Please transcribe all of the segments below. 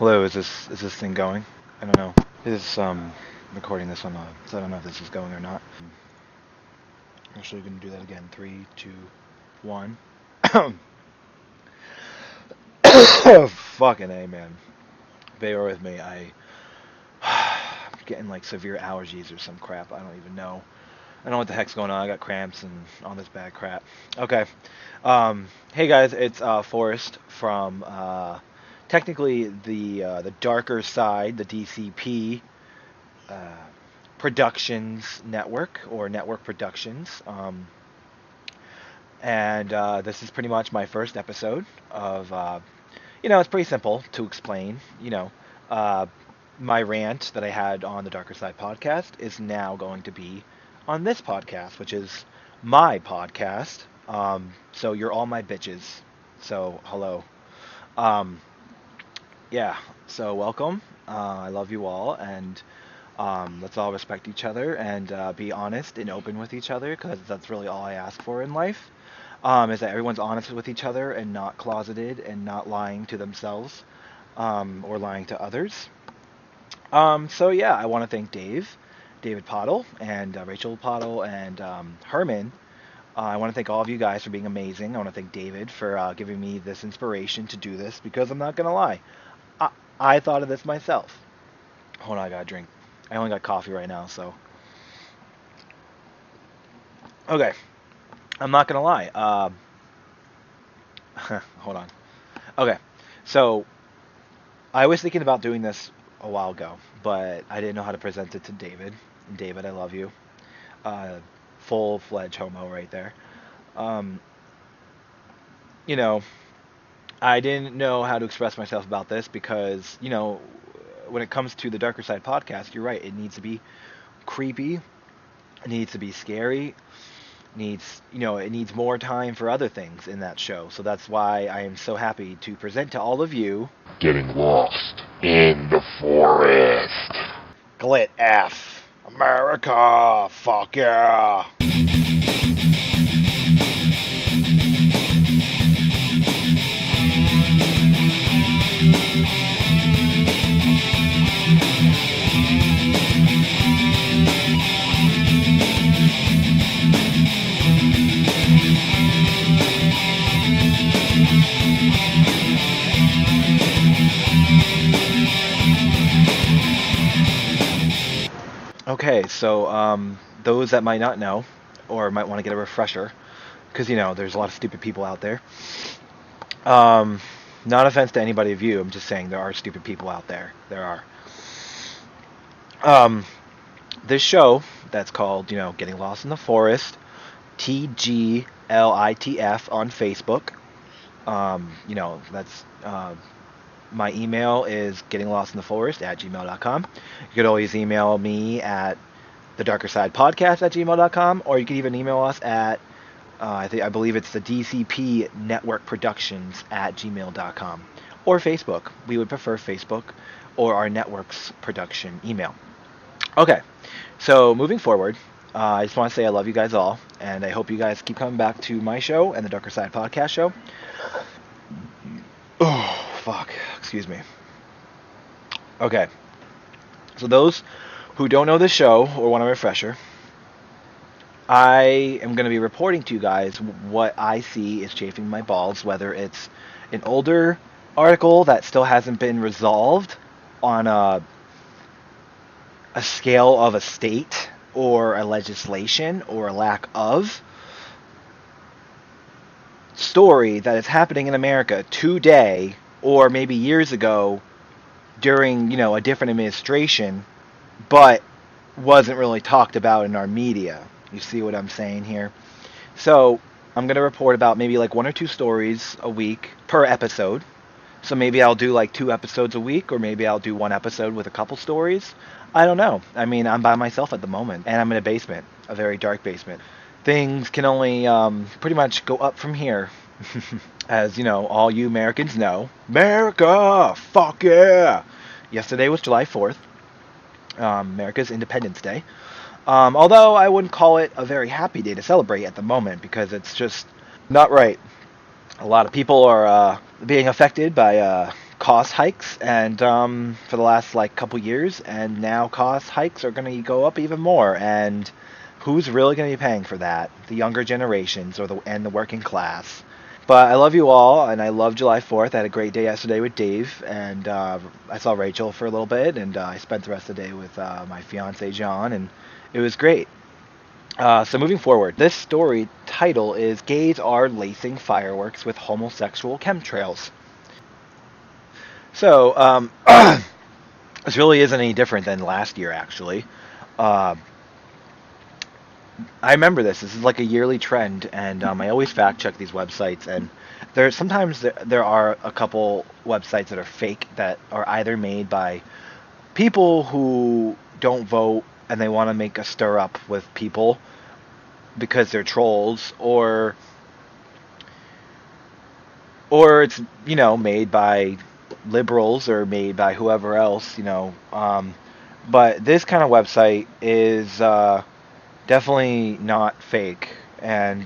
Hello, is this thing going? I don't know. Is recording this on so I don't know if this is going or not. I'm actually gonna do that again. 3, 2, 1. Fucking A, man. Bear with me. I'm getting like severe allergies or some crap. I don't even know. I don't know what the heck's going on. I got cramps and all this bad crap. Okay. Hey guys, it's Forrest from technically the darker side, the D.C.P. Uh, Productions Network or Network Productions. And this is pretty much my first episode of. It's pretty simple to explain. Uh, my rant that I had on the Darker Side podcast is now going to be on this podcast, which is my podcast. So you're all my bitches. So hello. Um, yeah. So welcome. I love you all, and let's all respect each other and be honest and open with each other, because that's really all I ask for in life. Is that everyone's honest with each other and not closeted and not lying to themselves or lying to others. So yeah, I want to thank David Pottle, and Rachel Pottle, and Herman. I want to thank all of you guys for being amazing. I want to thank David for giving me this inspiration to do this, because I'm not going to lie. I thought of this myself. Hold on, I got to drink. I only got coffee right now, so. Okay. I'm not going to lie. Hold on. Okay. So, I was thinking about doing this a while ago, but I didn't know how to present it to David. David, I love you. Full-fledged homo right there. Um, you know, I didn't know how to express myself about this because, when it comes to the Darker Side podcast, you're right. It needs to be creepy. It needs to be scary. It needs more time for other things in that show. So that's why I am so happy to present to all of you Getting Lost in the Forest. Glit F. America. Fuck yeah. Okay, so those that might not know, or might want to get a refresher, because there's a lot of stupid people out there. Not offense to anybody of you, I'm just saying there are stupid people out there. There are. This show that's called, Getting Lost in the Forest, TGLITF on Facebook. That's my email is gettinglostintheforest@gmail.com. You could always email me at thedarkersidepodcast@gmail.com, or you could even email us at I believe it's the DCP Network Productions @gmail.com, or Facebook. We would prefer Facebook or our network's production email. Okay, so moving forward, I just want to say I love you guys all, and I hope you guys keep coming back to my show and the Darker Side podcast show. Oh, fuck. Excuse me. Okay. So those who don't know the show or want a refresher, I am going to be reporting to you guys what I see is chafing my balls, whether it's an older article that still hasn't been resolved on a scale of a state or a legislation or a lack of story that is happening in America today, or maybe years ago during, a different administration, but wasn't really talked about in our media. You see what I'm saying here? So I'm going to report about maybe like 1 or 2 stories a week per episode. So maybe I'll do like 2 episodes a week, or maybe I'll do 1 episode with a couple stories. I don't know. I mean, I'm by myself at the moment, and I'm in a basement, a very dark basement. Things can only pretty much go up from here. As all you Americans know, America, fuck yeah! Yesterday was July 4th, America's Independence Day. Although I wouldn't call it a very happy day to celebrate at the moment, because it's just not right. A lot of people are being affected by cost hikes, and for the last like couple years, and now cost hikes are going to go up even more. And who's really going to be paying for that? The younger generations or the working class. But I love you all, and I love July 4th. I had a great day yesterday with Dave, and I saw Rachel for a little bit, and I spent the rest of the day with my fiance John, and it was great. So moving forward, this story title is "Gays Are Lacing Fireworks with Homosexual Chemtrails." So this really isn't any different than last year, actually. Uh, I remember this. This is like a yearly trend, and I always fact check these websites. And there are a couple websites that are fake that are either made by people who don't vote and they want to make a stir up with people because they're trolls, or it's made by liberals or made by whoever else. But this kind of website is definitely not fake. And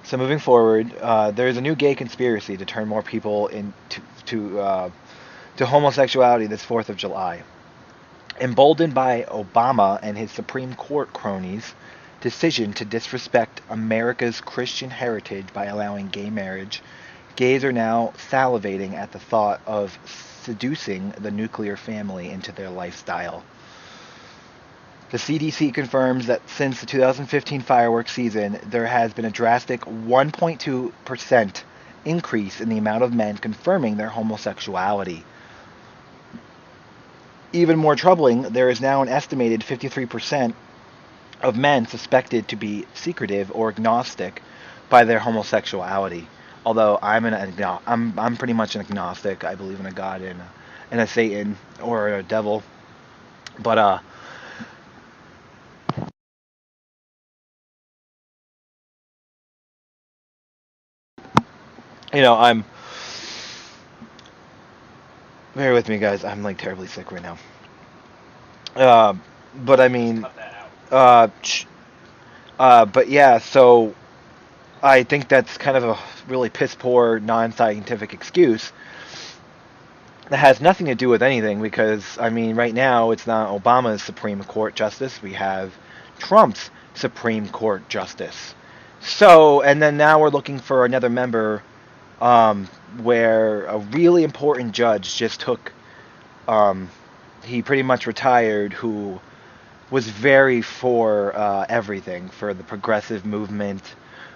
so moving forward, there's a new gay conspiracy to turn more people to homosexuality this 4th of July. Emboldened by Obama and his Supreme Court cronies' decision to disrespect America's Christian heritage by allowing gay marriage, gays are now salivating at the thought of seducing the nuclear family into their lifestyle. The CDC confirms that since the 2015 fireworks season, there has been a drastic 1.2% increase in the amount of men confirming their homosexuality. Even more troubling, there is now an estimated 53% of men suspected to be secretive or agnostic by their homosexuality. Although I'm pretty much an agnostic. I believe in a God and a Satan or a devil. But I'm bear with me, guys. I'm like terribly sick right now. Uh, but I mean, uh, but yeah. So I think that's kind of a really piss poor, non-scientific excuse that has nothing to do with anything because, I mean, right now it's not Obama's Supreme Court justice. We have Trump's Supreme Court justice. So, and then now we're looking for another member where a really important judge just took, he pretty much retired, who was very for everything, for the progressive movement,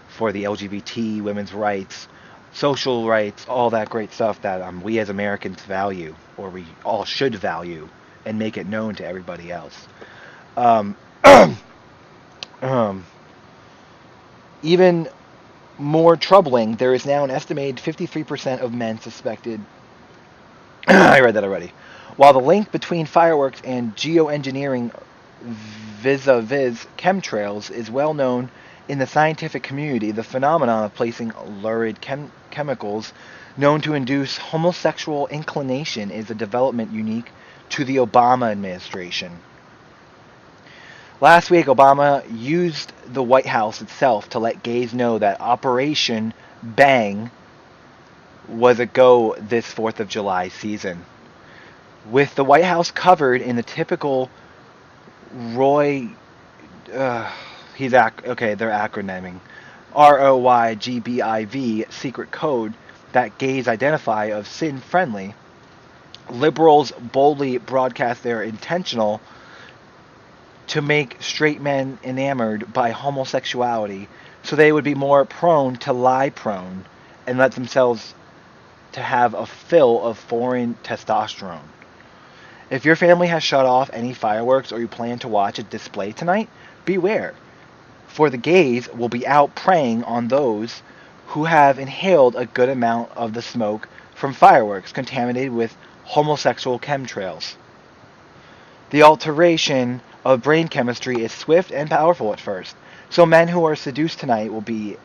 for the LGBT, women's rights, social rights, all that great stuff that we as Americans value, or we all should value, and make it known to everybody else. Um, um, Even more troubling, there is now an estimated 53% of men suspected. I read that already. While the link between fireworks and geoengineering vis-a-vis chemtrails is well known in the scientific community, the phenomenon of placing lurid chemicals known to induce homosexual inclination is a development unique to the Obama administration. Last week, Obama used the White House itself to let gays know that Operation Bang was a go this 4th of July season. With the White House covered in the typical Roy, they're acronyming, ROYGBIV secret code that gays identify of sin-friendly, liberals boldly broadcast their intentional to make straight men enamored by homosexuality so they would be more prone to lie prone and let themselves to have a fill of foreign testosterone. If your family has shut off any fireworks or you plan to watch a display tonight, beware, for the gays will be out preying on those who have inhaled a good amount of the smoke from fireworks contaminated with homosexual chemtrails. The alteration of brain chemistry is swift and powerful at first, so men who are seduced tonight will be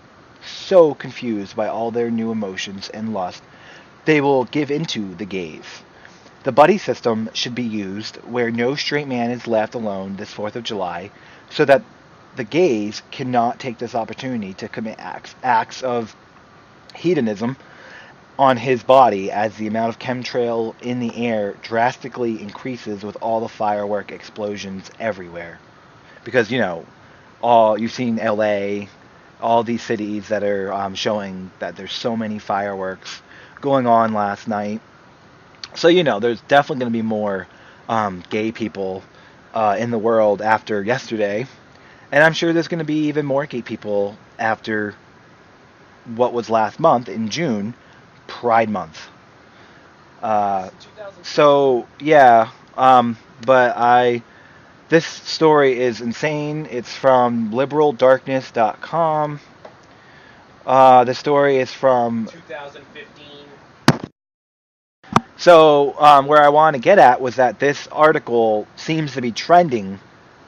so confused by all their new emotions and lust, they will give into the gays. The buddy system should be used where no straight man is left alone this 4th of July so that the gays cannot take this opportunity to commit acts of hedonism on his body as the amount of chemtrail in the air drastically increases with all the firework explosions everywhere. Because, all you've seen LA, all these cities that are showing that there's so many fireworks going on last night. So, there's definitely going to be more gay people in the world after yesterday. And I'm sure there's going to be even more gay people after what was last month in June, Pride Month. Uh, so yeah, but this story is insane. It's from liberaldarkness.com. The story is from 2015. So where I want to get at was that this article seems to be trending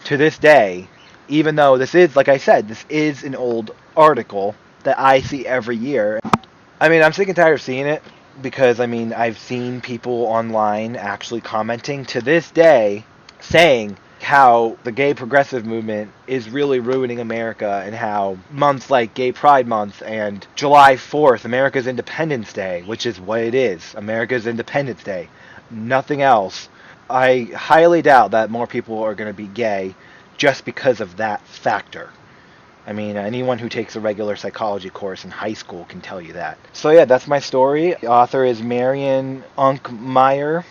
to this day, even though this is, like I said, this is an old article that I see every year. I mean, I'm sick and tired of seeing it because, I mean, I've seen people online actually commenting to this day saying how the gay progressive movement is really ruining America and how months like Gay Pride Month and July 4th, America's Independence Day, which is what it is, America's Independence Day, nothing else. I highly doubt that more people are going to be gay just because of that factor. I mean, anyone who takes a regular psychology course in high school can tell you that. So yeah, that's my story. The author is Marian Unkmeyer,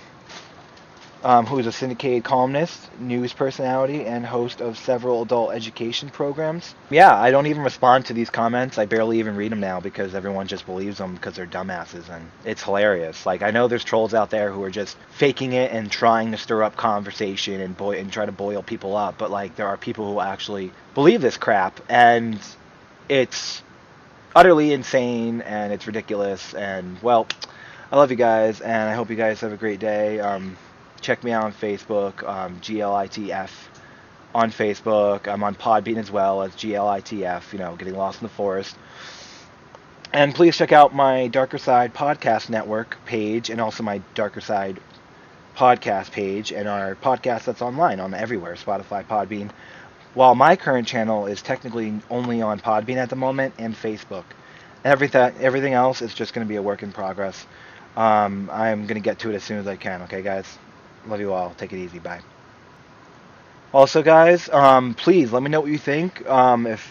who is a syndicated columnist, news personality, and host of several adult education programs. Yeah, I don't even respond to these comments. I barely even read them now because everyone just believes them because they're dumbasses, and it's hilarious. Like, I know there's trolls out there who are just faking it and trying to stir up conversation and try to boil people up, but like, there are people who actually believe this crap, and it's utterly insane and it's ridiculous. And well, I love you guys, and I hope you guys have a great day. Check me out on Facebook, GLITF on Facebook. I'm on Podbean as well as GLITF, Getting Lost in the Forest. And please check out my Darker Side Podcast Network page and also my Darker Side Podcast page and our podcast that's online on everywhere, Spotify, Podbean. While my current channel is technically only on Podbean at the moment and Facebook. Everything else is just going to be a work in progress. I'm going to get to it as soon as I can, okay, guys? Love you all. Take it easy. Bye. Also, guys, please let me know what you think. If,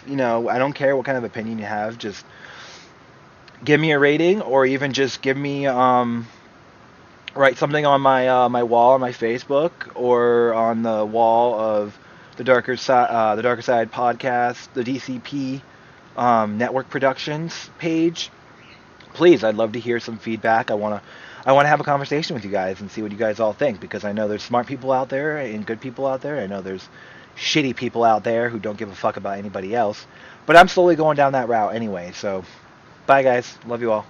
I don't care what kind of opinion you have. Just give me a rating or even just give me, write something on my wall on my Facebook or on the wall of the Darker Side podcast, the D.C.P. Network Productions page. Please, I'd love to hear some feedback. I want to have a conversation with you guys and see what you guys all think, because I know there's smart people out there and good people out there. I know there's shitty people out there who don't give a fuck about anybody else. But I'm slowly going down that route anyway. So, bye guys. Love you all.